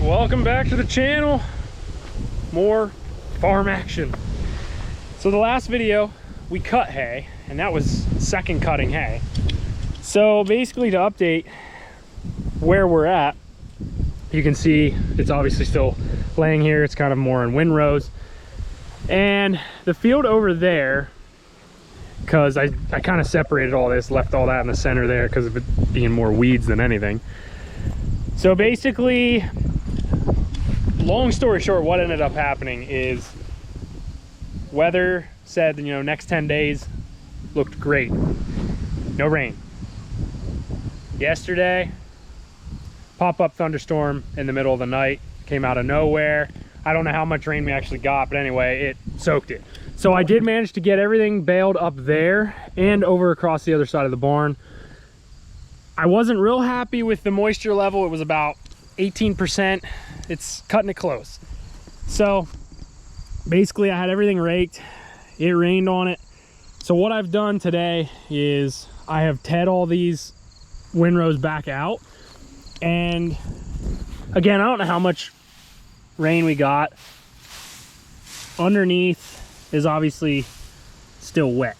Welcome back to the channel. More farm action. So the last video we cut hay, and that was second cutting hay. So basically, to update where we're at, you can see it's obviously still laying here. It's kind of more in windrows, and the field over there, because I kind of separated all this, left all that in the center there because of it being more weeds than anything. So basically, long story short, what ended up happening is weather said, you know, next 10 days looked great. No rain. Yesterday, pop-up thunderstorm in the middle of the night, came out of nowhere. I don't know how much rain we actually got, but anyway, it soaked it. So I did manage to get everything baled up there and over across the other side of the barn. I wasn't real happy with the moisture level. It was about 18%. It's cutting it close. So basically I had everything raked. It rained on it. So what I've done today is I have teed all these windrows back out. And again, I don't know how much rain we got. Underneath is obviously still wet.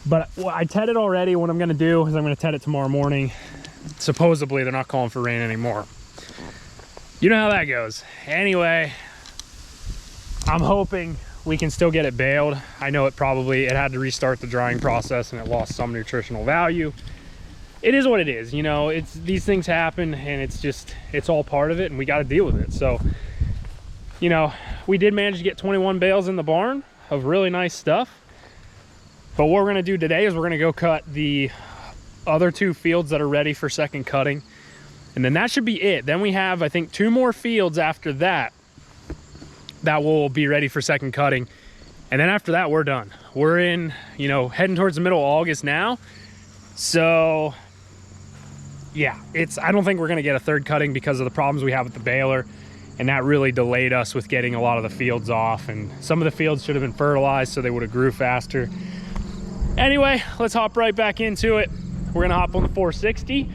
But I teed it already. What I'm gonna do is I'm gonna teed it tomorrow morning. Supposedly they're not calling for rain anymore. You know how that goes. Anyway, I'm hoping we can still get it baled. I know it had to restart the drying process and it lost some nutritional value. It is what it is, you know, these things happen, and it's all part of it, and we got to deal with it. So, you know, we did manage to get 21 bales in the barn of really nice stuff. But what we're gonna do today is we're gonna go cut the other 2 fields that are ready for second cutting. And then that should be it. Then we have, I think, 2 more fields after that that will be ready for second cutting. And then after that, we're done. We're in, you know, heading towards the middle of August now. So yeah, I don't think we're gonna get a third cutting because of the problems we have with the baler. And that really delayed us with getting a lot of the fields off. And some of the fields should have been fertilized so they would have grew faster. Anyway, let's hop right back into it. We're gonna hop on the 460.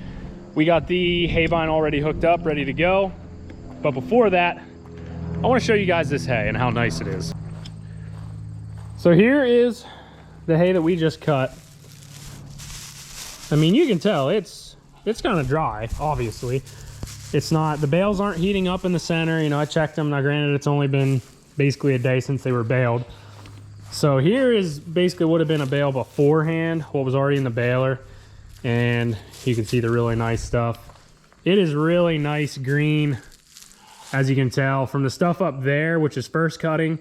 We got the haybine already hooked up, ready to go. But before that, I wanna show you guys this hay and how nice it is. So here is the hay that we just cut. I mean, you can tell it's kind of dry, obviously. It's not, the bales aren't heating up in the center. You know, I checked them. Now granted, it's only been basically a day since they were baled. So here is basically would have been a bale beforehand, what was already in the baler. And you can see the really nice stuff. It is really nice green, as you can tell from the stuff up there, which is first cutting,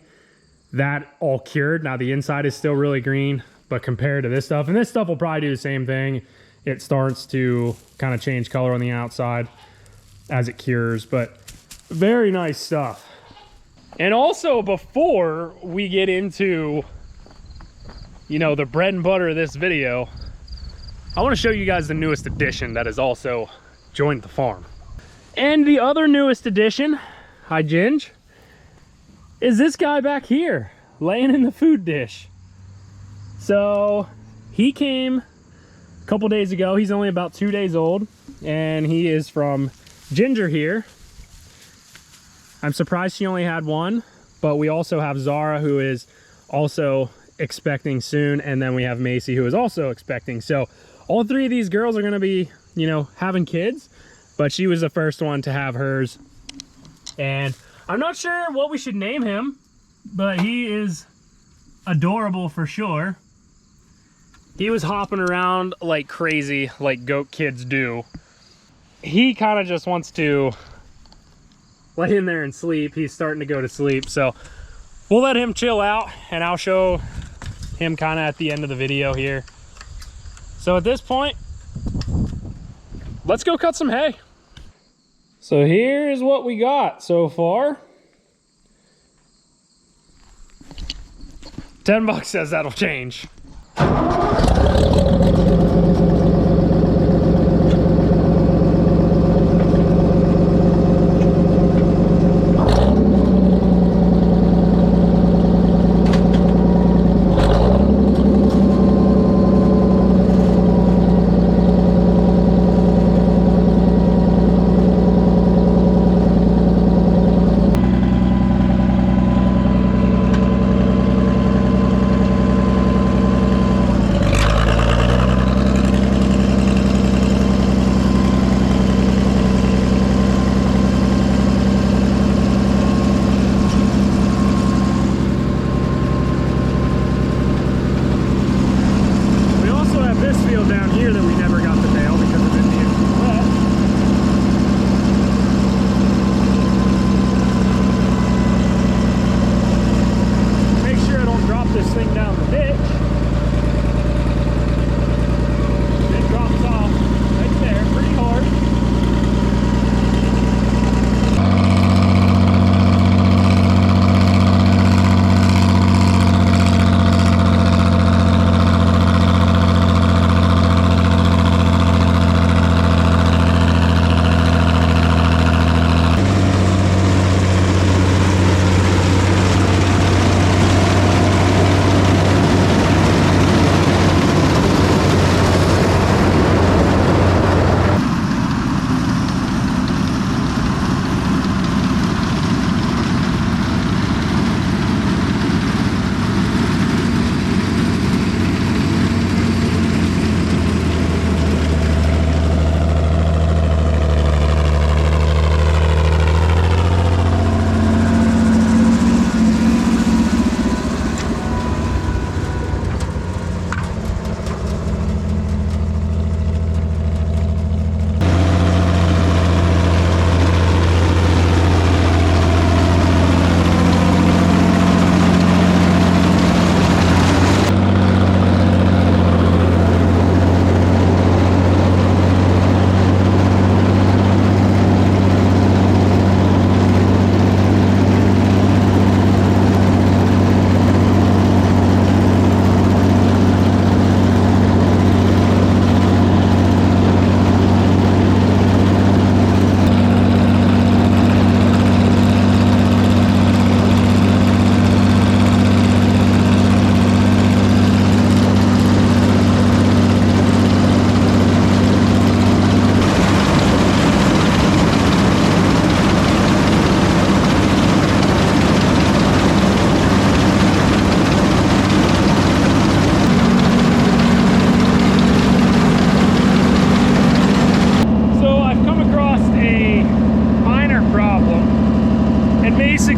that all cured. Now the inside is still really green, but compared to this stuff, and this stuff will probably do the same thing. It starts to kind of change color on the outside as it cures, but very nice stuff. And also, before we get into, you know, the bread and butter of this video, I want to show you guys the newest addition that has also joined the farm. And the other newest addition, hi Ginge, is this guy back here, laying in the food dish. So he came a couple days ago. He's only about 2 days old, and he is from Ginger here. I'm surprised she only had one, but we also have Zara, who is also expecting soon, and then we have Macy, who is also expecting. So all 3 of these girls are gonna be, you know, having kids, but she was the first one to have hers. And I'm not sure what we should name him, but he is adorable for sure. He was hopping around like crazy, like goat kids do. He kind of just wants to lay in there and sleep. He's starting to go to sleep, so we'll let him chill out, and I'll show him kind of at the end of the video here. So at this point, let's go cut some hay. So here's what we got so far. $10 says that'll change.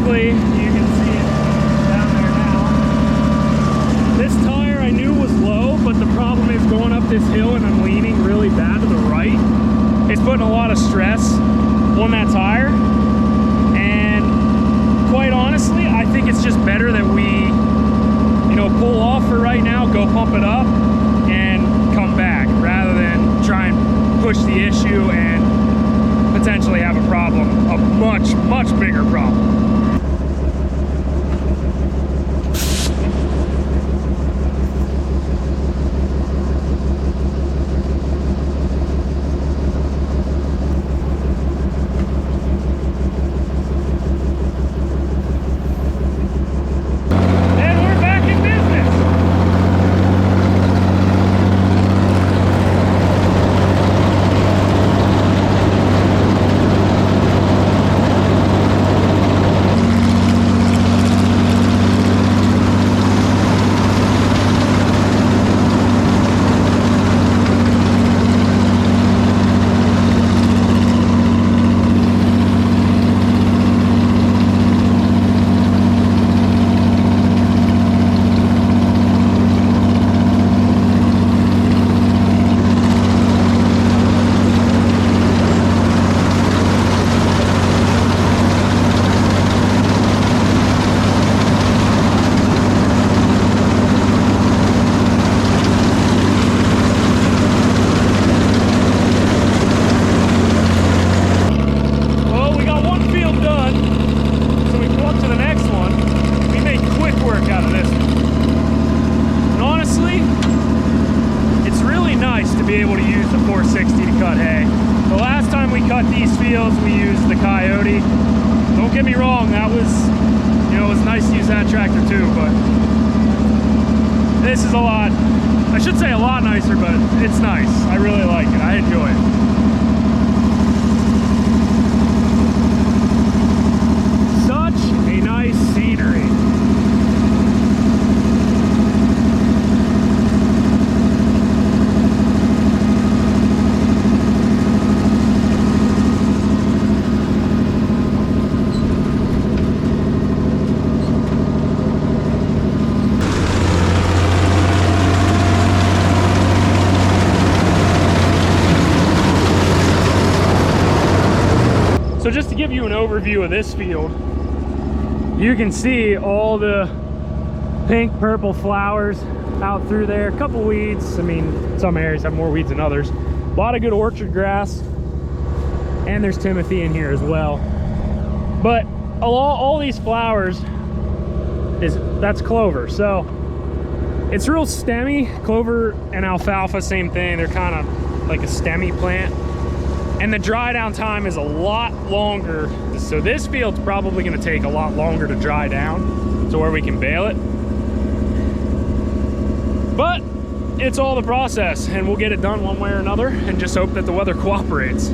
basically, you can see it down there now. This tire I knew was low, but the problem is going up this hill and I'm leaning really bad to the right. It's putting a lot of stress on that tire. And quite honestly, I think it's just better that we, you know, pull off for right now, go pump it up, and come back, rather than try and push the issue and potentially have a problem, a much, much bigger problem. This is a lot, I should say a lot nicer, but it's nice. I really like it. I enjoy it. Such a nice scenery. So just to give you an overview of this field, you can see all the pink, purple flowers out through there. A couple weeds. I mean, some areas have more weeds than others. A lot of good orchard grass. And there's Timothy in here as well. But all these flowers, that's clover. So it's real stemmy. Clover and alfalfa, same thing. They're kind of like a stemmy plant. And the dry down time is a lot longer. So this field's probably gonna take a lot longer to dry down to where we can bale it. But it's all the process, and we'll get it done one way or another and just hope that the weather cooperates.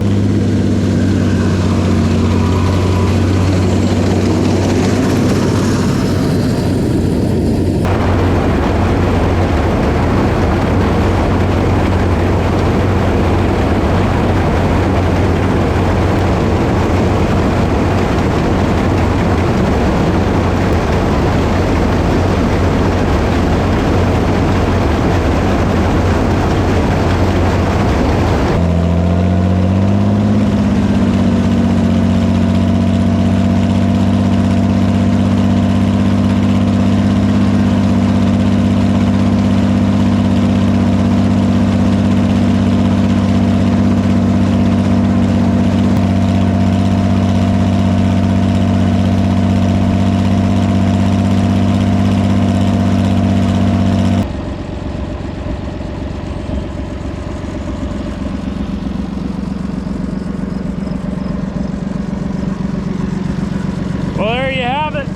Well, there you have it.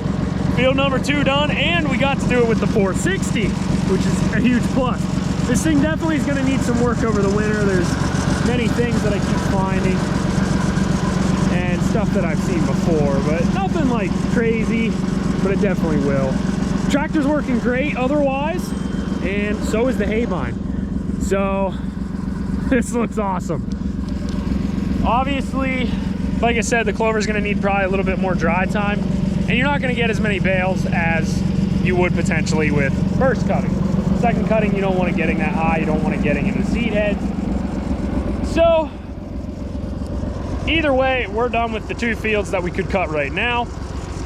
Field number 2 done, and we got to do it with the 460, which is a huge plus. This thing definitely is going to need some work over the winter. There's many things that I keep finding and stuff that I've seen before, but nothing like crazy, but it definitely will. Tractor's working great otherwise, and so is the haybine. So this looks awesome. Obviously, like I said, the clover's going to need probably a little bit more dry time, and you're not going to get as many bales as you would potentially with first cutting. Second cutting, you don't want it getting that high, you don't want it getting into seed heads. So either way, we're done with the 2 fields that we could cut right now.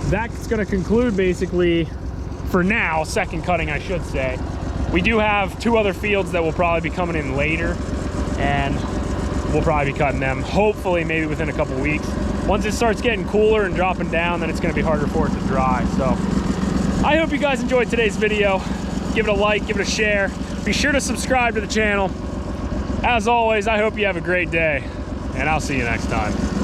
That's going to conclude basically, for now, second cutting I should say. We do have 2 other fields that will probably be coming in later, and we'll probably be cutting them hopefully maybe within a couple weeks. Once it starts getting cooler and dropping down, then it's going to be harder for it to dry. So I hope you guys enjoyed today's video. Give it a like, give it a share. Be sure to subscribe to the channel. As always, I hope you have a great day, and I'll see you next time.